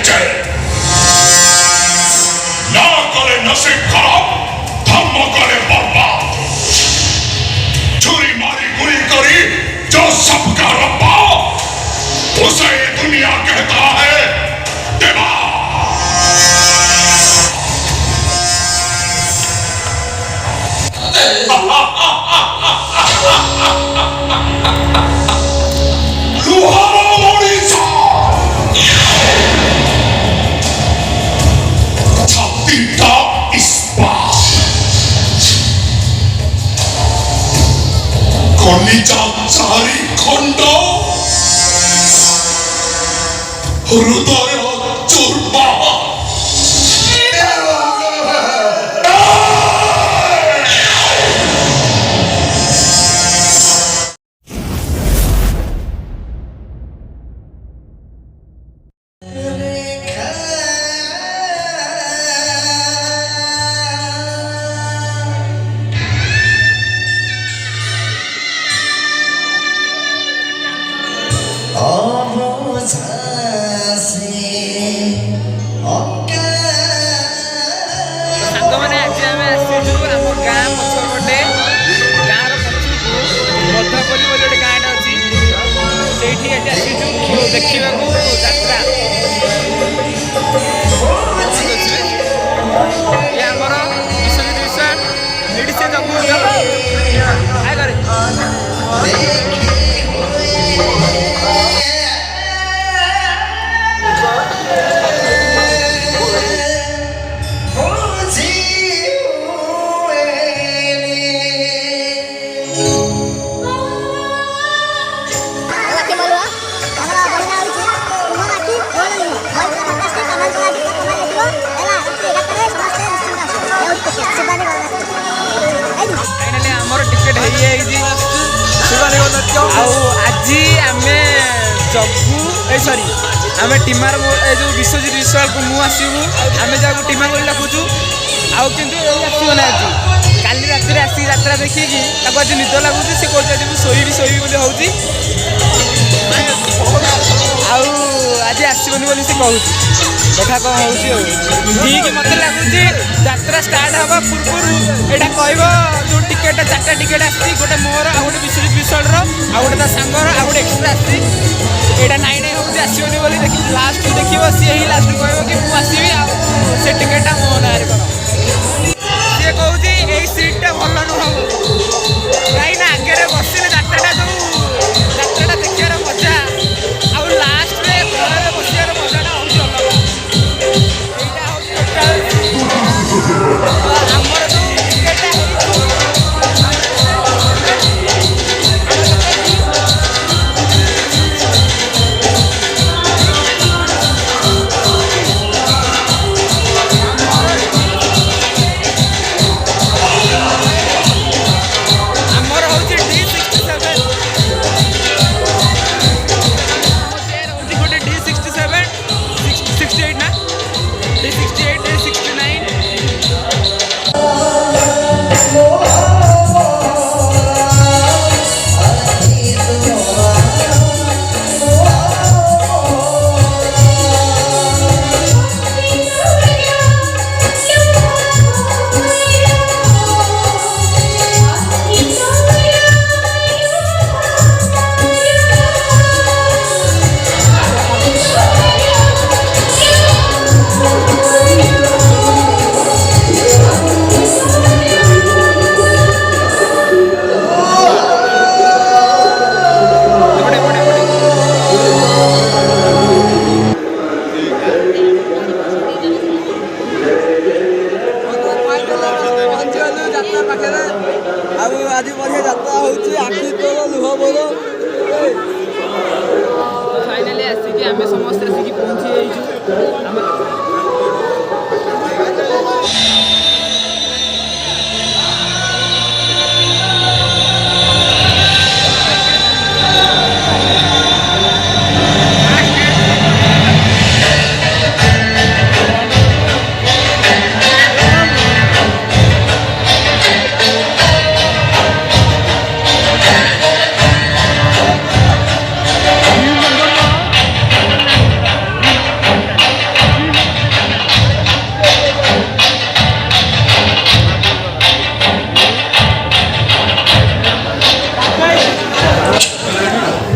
बेचे ना करे नसीब खराब धर्म करे बर्बाद छुरी मारी गुरी करी जो सबका रब्बा उसे दुनिया कहता है देवा लुहारा ओडिशा छातीटा इस्पात कलिजा चारि खंड हृदय चूरमा देखा यात्रा ये आमर विश्वजित विश्वास आज आम जगू सरी आम टीमार जो विश्वजित विश्वाल को मुझे आसबू आम जहाँ टीमा कर डाकुचु आसना आज काली रात आसिक यात्रा देखिकी आज निद लगुच सी कह शोबी शोबी बोली आज आसबनी बोली से कहूँ देखा कौन हो ठीक मत लगुच यात्रा स्टार्ट हवा पूर्व यहाँ कह जो टिकेट 4टा टिकेट आसी गोटे मोर आ गए विश्वजित विश्वाल आ गए सांगर आ गए एक्सट्रा आसी यहाँ नाई नाई हूँ आसबनी बोली लास्ट देख सी ही लास्ट कह कि मुझे आसबी से टिकेटा मो ना कर सी कहूँ यही सीटा भल नुह कहीं आगे बसिले यात्राटा जो यात्राटा देखार मजा आउ लास्ट में घर बसार मजाटा हूँ अलग आमर जो फाइनाली आसिक आम समस्त आसिक पहुँची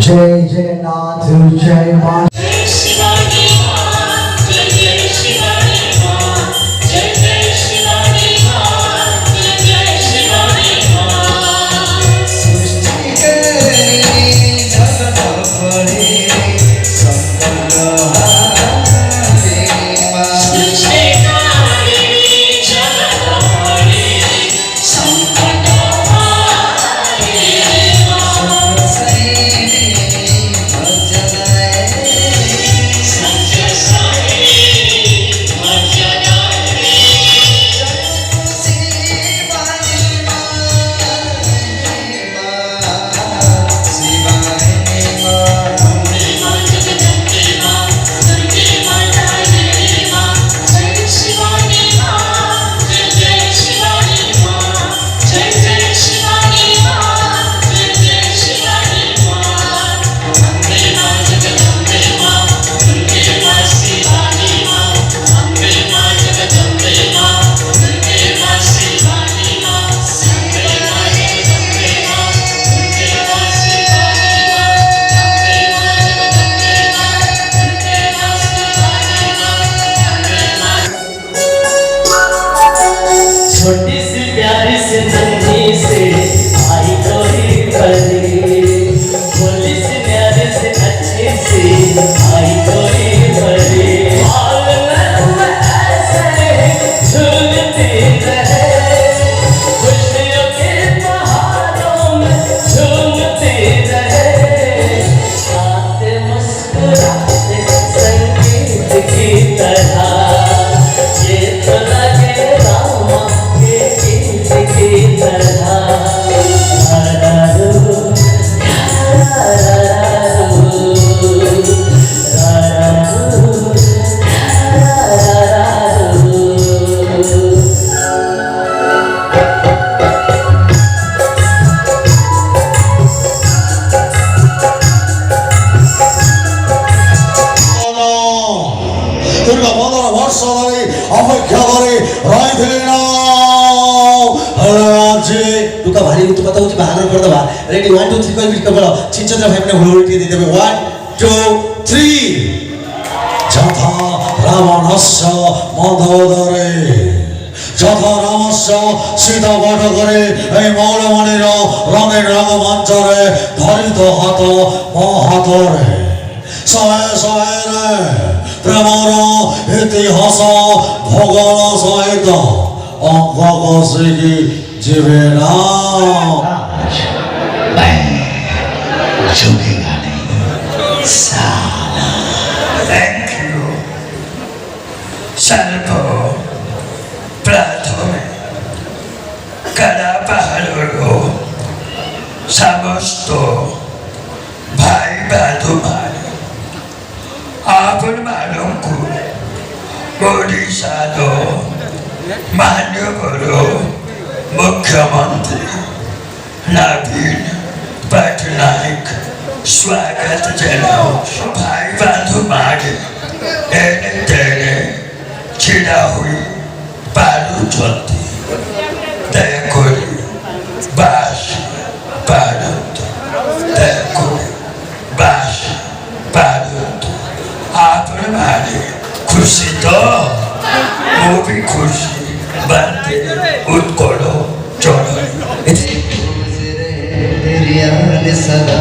जय जगन्नाथ जय मां छोटी सी प्यारी से नन्ही से आई कोई परी भोली सी प्यारी से अच्छी सी आई कोई परी हाल में ऐसे झूलती रहे खुशियों के पहाड़ों में झूमती रहे गाते मुस्कुराते संगीत की तरह ये तो लगे रामा की तरह दुर्गा बंदर वर्षा धरी अपेक्षा धरी रही ना तुका भारी तू पता होची बाहर कर दबा रेडी 1 2 3 कहि बिट कर छिचन्द्र भाई ने हुलुटी दे देबे 1 2 3 जथा रावणस्य मधोदरे जथा रामस्य सीता बटकरे এই মৌলমণির রঙের রঙমঞ্চরে ধরিত হাত মো হাতরে সহায় সহায় প্রেমর ইতিহাস ভগল সহিত অঙ্ক কষিকি जीवे ना झुकेगा नहीं साला थैंक यू सर्वो प्रथमे कला पहाड़ो समस्त भाई बंधु मान आपन मानों को ओडिशा दो मान्यवर मुख्यमंत्री नवीन पटनायक स्वागत जनाओ भाई बंधु मारे एने तेरे छिड़ा हुई पालू चलती देखोरी बास पालूत देखोरी बास पालूत आपने मारे खुशी तो वो भी खुशी बनते उत्कोलो चोलो सदा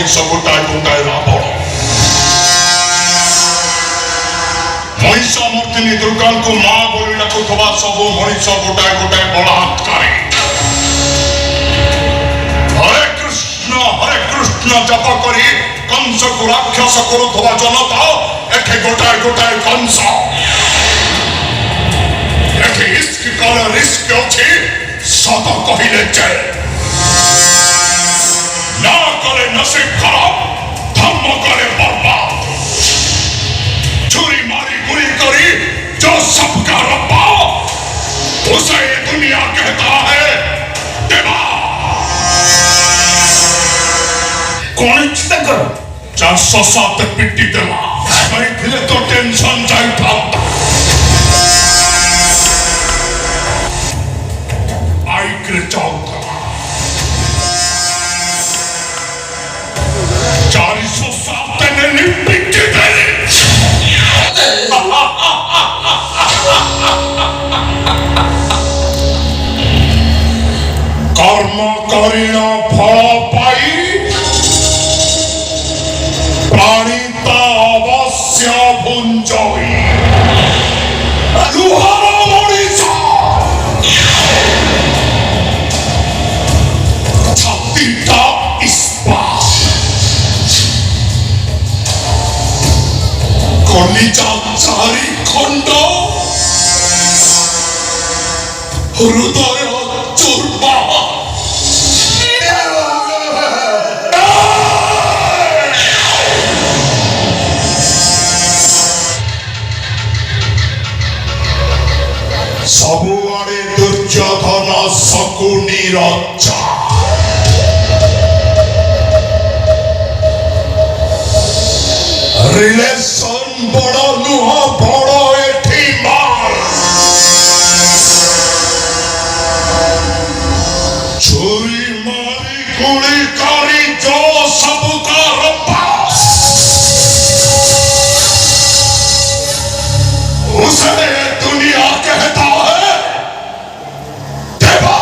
ମଣିଷ ଗୋଟାଏ ଗୋଟାଏ ରାବଣ ମହିଷ ମୂର୍ତ୍ତିନୀ ଦୁର୍ଗାଙ୍କୁ ମା ବୋଲି ଡାକୁଥିବା ସବୁ ମଣିଷ ଗୋଟାଏ ଗୋଟାଏ ବଳାତ୍କାରୀ ହରେ କୃଷ୍ଣ ଜପ କରି କଂସକୁ ରାକ୍ଷସ କରୁଥିବା ଜନତା ଏଠି ଗୋଟାଏ ଗୋଟାଏ କଂସ ଏଠି ଇସ୍କ କଲେ ରିସ୍କ ଅଛି ସତ କହିଲେ ଜୟ ना करे नसीब खराब धर्म करे बर्बाद छुरी मारी गुली करी जो सबका रब्बा उसे ये दुनिया कहता है देवा कौन चिंता करो 407 पिट्टी देवा भाई फिर तो टेंशन जाई था आई कर जाऊंगा 407 ने पिट्टी दे कर्म करिण फल पाई प्राणिता अवश्य भुंजई लुहार मनीषा छातीटा इस्पात कलिजा चारि खंड हृदय चूरमा सबुआड़े दुर्योधन शकुनी रचा रिलेशन बड़ नुह बड़ एठी मार छुरी मारी गुली करी जो सबका रब्बा उसे दुनिया कहता है देवा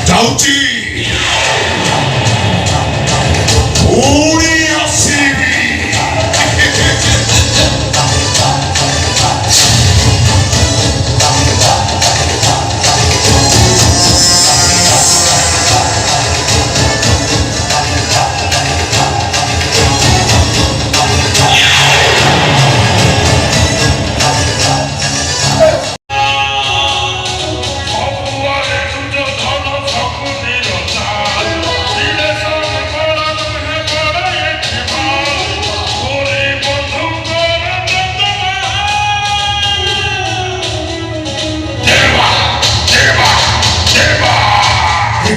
जाऊची पूरी आसीबी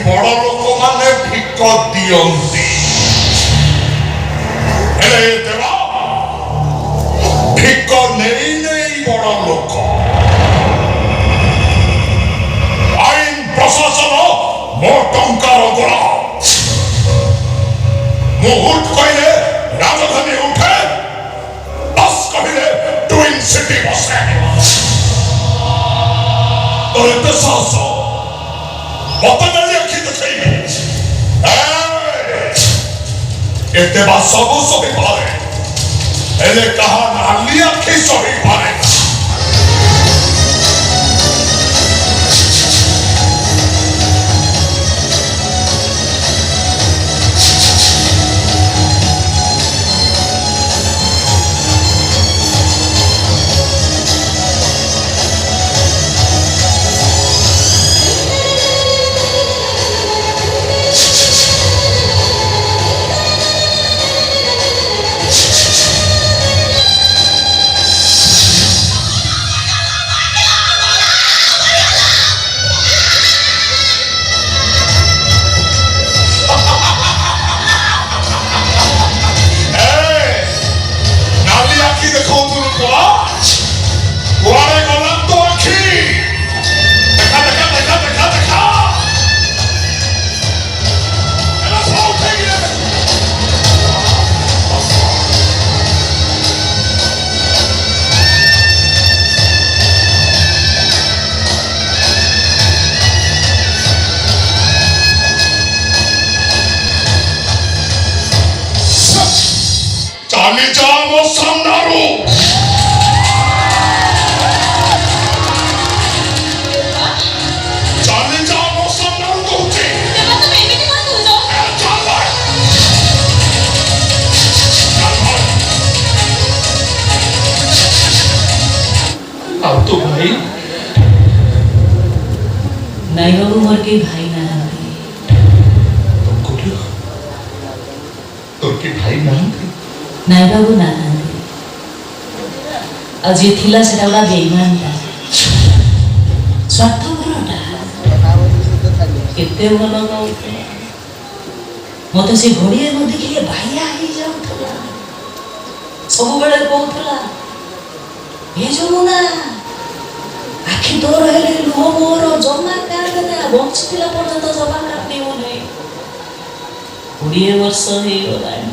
बड़ लोक माने भिक दियंती हेले देवा भिक नहीं नहीं बड़ लोक आईन प्रशासन मो टंकार गोला मु उठ कहले राजधानी उठे बस कहले ट्विन सिटी बसे तो एते साहस मत एते बा सबु सही पारे एले कहा नाली आखी सही पारे ଆଉ ତୋ ଭାଇ? ନାଇଁ ବାବୁ, ମୋର କେହି ଭାଇ ନାହାନ୍ତି। তোর কি ভাই নাহাନ୍ତି? ନାଇଁ ବାବୁ, ନାହାନ୍ତି। ଆଉ ଯିଏ ଥିଲା ସେଟା ଗୋଟେ ବେଇମାନଟା, ସ୍ୱାର୍ଥପରଟା। କେତେ ଭଲ କହୁଥିଲା, ମତେ ସେ ଘଡ଼ିଏ ନ ଦେଖିଲେ ବାଇଆ ହେଇଯାଉଥିଲା। ସବୁବେଳେ କହୁଥିଲା, ଏ ଯମୁନା ଆଖି ତୋର ହେଲେ ଲୁହ ମୋର ଜମା କାନ୍ଦେନା, ବଞ୍ଚିଥିଲା ପର୍ଯ୍ୟନ୍ତ ଜମା କାନ୍ଦିବୁନି। 20 ବର୍ଷ ହେଇଗଲାଣି,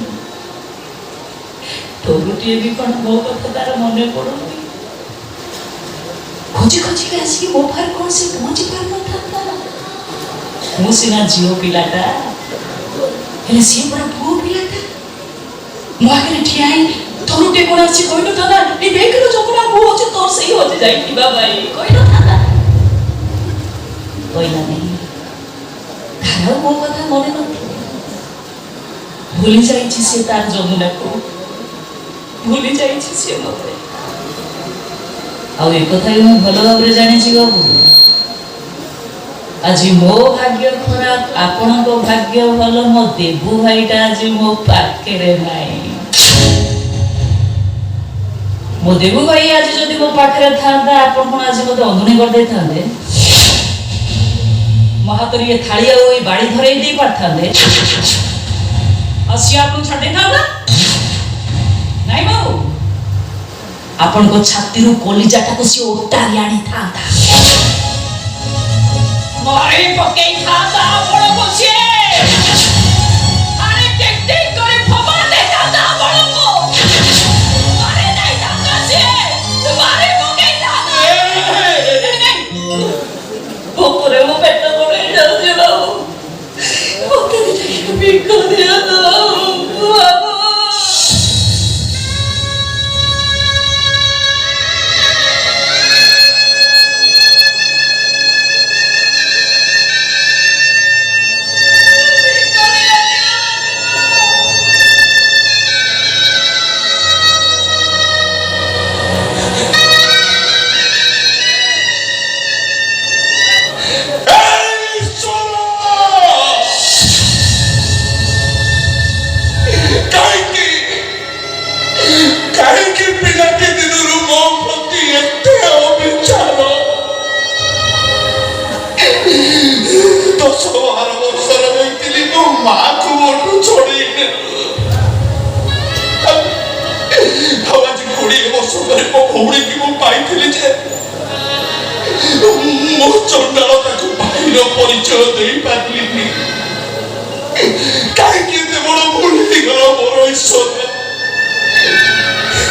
ତୋରୁଟିଏ ବି କଣ ମୋ କଥା ତାର ମନେ ପଡୁନି। ଖୋଜି ଖୋଜିକି ଆସିକି ମୋ ପାଖରେ କଣ ସେ ପହଞ୍ଚି ପାରୁନଥାନ୍ତା? ମୁଁ ସିନା ଝିଅ ପିଲାଟା, ହେଲେ ସିଏ ପୁରା ପୁଅ ପିଲାଟା। ମୋ ଆଗରେ ଠିଆ ହେଇ ତୋରୁଟିଏ କଣ ଆସି କହିନଥାନ୍ତା, ଏ ଦେଖିଲୁ ଯମୁନା, ମୁଁ ହଉଛି ତୋର ସେଇ ହଜି ଯାଇଥିବା ଭାଇ, କହିନଥାନ୍ତା? କହିଲା ନାହିଁ, ତାର ମୋ କଥା ମନେ ନଥିବ। ଭୁଲି ଯାଇଛି ସେ ତାର ଯମୁନାକୁ, ଭୁଲି ଯାଇଛି ସେ ମତେ। ଆଉ ଏକଥା ବି ମୁଁ ଭଲ ଭାବରେ ଜାଣିଛି ବାବୁ, ଆଜି ମୋ ଭାଗ୍ୟ ଖରାପ, ଆପଣଙ୍କ ଭାଗ୍ୟ ଭଲ, ମୋ ଦେବୁ ଭାଇଟା ଆଜି ମୋ ପାଖରେ ନାହିଁ। ମୋ ଦେବୁ ଭାଇ ଆଜି ଯଦି ମୋ ପାଖରେ ଥାନ୍ତା, ଆପଣ କଣ ଆଜି ମତେ ଅଧୁଣି କରିଦେଇଥାନ୍ତେ? ମୋ ହାତରେ ଇଏ ଥାଳି ଆଉ ଏଇ ବାଡ଼ି ଧରେଇ ଦେଇ ପାରିଥାନ୍ତେ? ଆଉ ସିଏ ଆପଣଙ୍କୁ ଛାଡ଼ି ଦେଇଥାନ୍ତା? ନାଇଁ ବାବୁ, ଆପଣଙ୍କ ଛାତିରୁ କଲିଜାଟାକୁ ସିଏ ଓଟାରି ଆଣିଥାନ୍ତା, ମାରି ପକେଇଥାନ୍ତା ଆପଣଙ୍କୁ। ସିଏ ଆରେ ଟିକ୍ ଟିକ୍ କରି ଫୋପାଡ଼ି ଦେଇଥାନ୍ତା ଆପଣଙ୍କୁ, ମାରି ଦେଇଥାନ୍ତା, ସିଏ ମାରି ପକେଇଥାନ୍ତା। ଭୋକରେ ମୋ ପେଟ ବଡ଼ ହେଇଯାଉଛି ବାବୁ, ମତେ ଟିକେ ଭିକ ଦିଅନ୍ତୁ ବାବୁ। ପରିଚୟ ଦେଇପାରିଲିନି, କାହିଁକି ଏତେ ବଡ଼ ଭୁଲ ହେଇଗଲା ମୋର ଈଶ୍ୱର?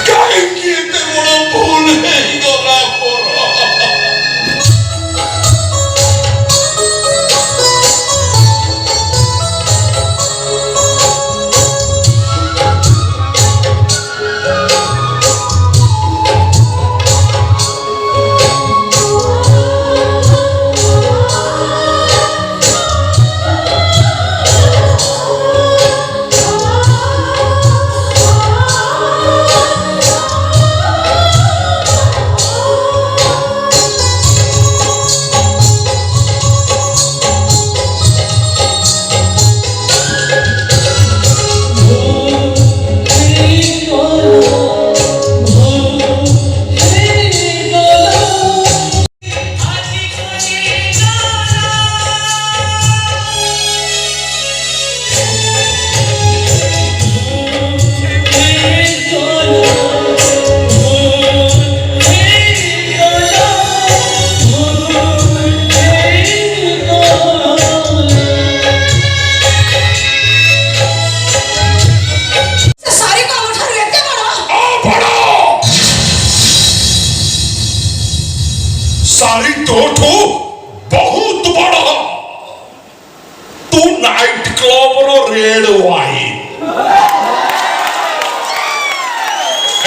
କାହିଁକି ଏତେ ବଡ଼ ଭୁଲ ହେଇଗଲା ମୋର? सारी तोठू बहुत बड़ा, तू नाइट क्लब रो रेड वाइन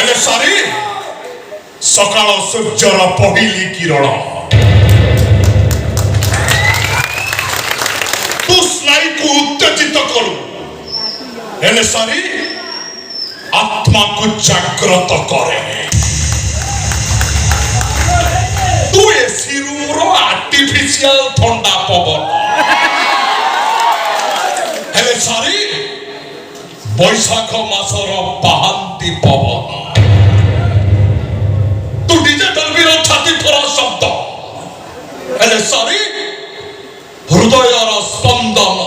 एने सारी सकाळ सूर्यर पहिली किरण, तू स्नायु को उत्तेजित करू, एने सारी आत्मा को जागृत करे। স্পেশাল ঠান্ডা পবন হেলে সারি বৈশাখ মাসর বাহান্তি পবন তু ডিজে দলবির ছাতি থরা শব্দ হেলে সারি হৃদয়র স্পন্দন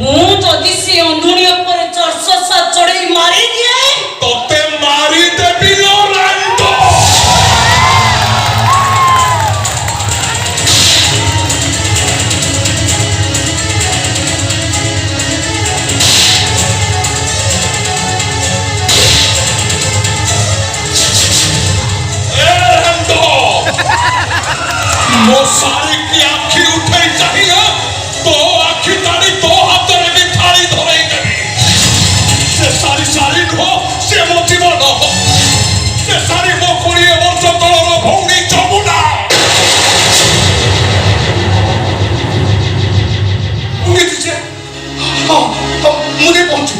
ମୁଁ ଯଦି ସେ ଅନ୍ଧୁଣି ଉପରେ 407 ଚଢେଇ ମାରିଦିଏ তোতে মারি দেবি রোনাল্ডো ମୋ ଶାଢ଼ୀ କି ଆଖି ଉଠେଇ ଚାହିଁଲ ତୋ ଆଖି ତାଳି ତୋ ହାତରେ ବି ଥାଳି ଧରେଇ ଦେବି ସେ ଶାଢ଼ୀ ନୁହଁ ସେ ମୋ ଜୀବନ ସେ ଶାଢ଼ୀ ମୋ 20 ବର୍ଷ ତଳର ଭଉଣୀ ଯମୁନା ମୁଁ ଦେଇ ପହଞ୍ଚୁ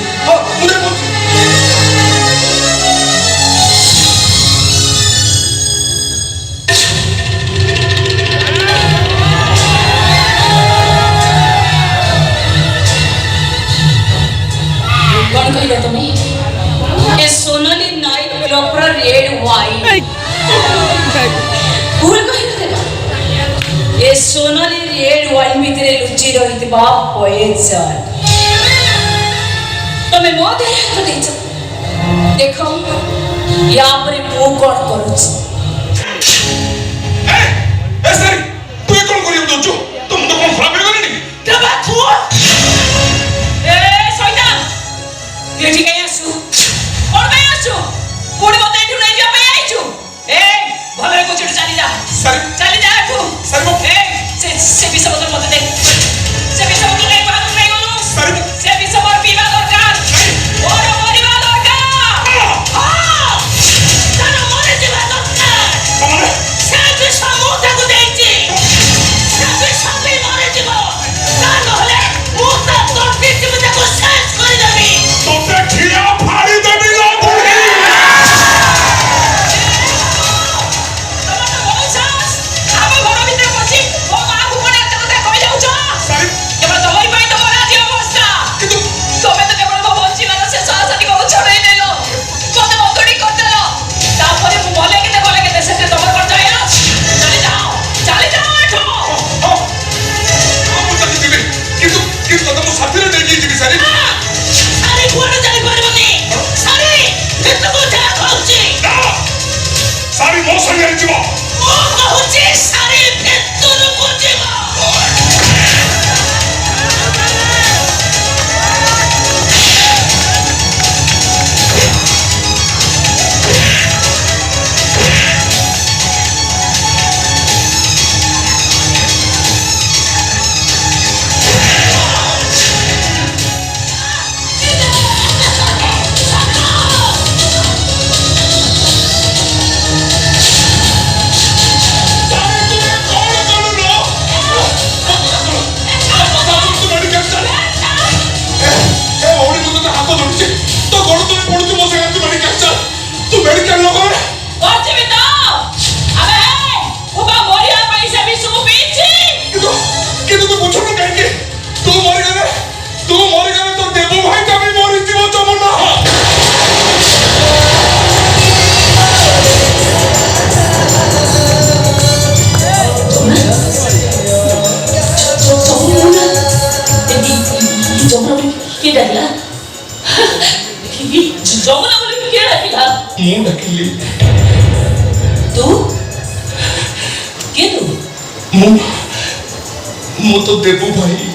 କଣ କହିଲ ତମେ ଏ ସୋନାଲି ନାଇଟ କ୍ଲବର ରେଡ ୱାଇନ୍ ଭୁଲ କହିଲ ଦେଖ ଏ ସୋନାଲି ରେଡ ୱାଇନ୍ ଭିତରେ ଲୁଚି ରହିଥିବା ପଏଜନ ତମେ ମୋ ଦେହରେ ହାତ ଦେଇଛ ଦେଖ ୟା ପରେ ମୁଁ କଣ କରୁଛି ଏ ସାରି ତୁ କଣ କରିବାକୁ ଦଉଛୁ ତୁ ମୁଣ୍ଡ କଣ ଖରାପ ହେଇଗଲାଣି ଏଠି କାଇଁ ଆସୁ କଣ ପାଇଁ ଆସୁ ପୁଣି ମତେ ଏଠୁ ନେଇ ଯିବା ପାଇଁ ଆଇଛୁ ଭଲରେ କୋଚି ଚାଲି ଯା ଚାଲି ଯା ଏଠୁ ସେ ବିଷ ବୋତଲ ମତେ ଦେ ସେ ବିଷ ବୋତଲ କାଇଁ ବାହାରକୁ ନେଇ ଗଲୁ ସେ ବିଷ ମୋର ପିଇବା ଦରକାର ମୋର ମରିବା ଦରକାର ତାର ମରିଯିବା ଦରକାର ସେ ବିଷ ମୁଁ ତାକୁ ଦେଇଛି ସେ ବିଷ ବି ମରିଯିବ ତା ନହେଲେ ମୁଁ ତା ତଣ୍ଟି ଚିପି ତାକୁ ଶେଷ କରିଦେବି তোতে ঠিয়া ফাড়ি দেবি না বুড়ি ଆମ ଘର ଭିତରେ ପଶି ମୋ ମାଆକୁ କଣ ଏତେ କଥା କହି ଯାଉଛ କେବଳ ତମରି ପାଇଁ ତ ମୋର ଆଜି ଅବସ୍ଥା ତମେ ତ କେବଳ ମୋ ବଞ୍ଚିବାର ଶେଷ ଆଶାଟିକୁ ଛଡ଼େଇ ନେଲ ମତେ ବନ୍ଦୁଡ଼ି କରିଦେଲ ତାପରେ ମୁଁ ଭଲେ କେତେ ସେଥିରେ ତମର କଣ ଯାଏ ଚାଲି ଯାଅ ଏଠୁ ମୁଁ ଚାଲି ଯିବି କିନ୍ତୁ ତତେ ମୋ ସାଥିରେ ନେଇକି ଯିବି ସାରି ସାରି କୁଆଡ଼େ ଯାଇପାରିବନି ସାରି ଭିତରକୁ ଯା କହୁଛି ସାରି ମୋ ସାଙ୍ଗରେ ଯିବ ମୁଁ କହୁଛି ସାରି ଭିତରକୁ ଯିବ ମୁଁ ଡାକିଲି ତୁ କିଏ ତୁ ମୁଁ ତ ଦେବୁ ଭାଇ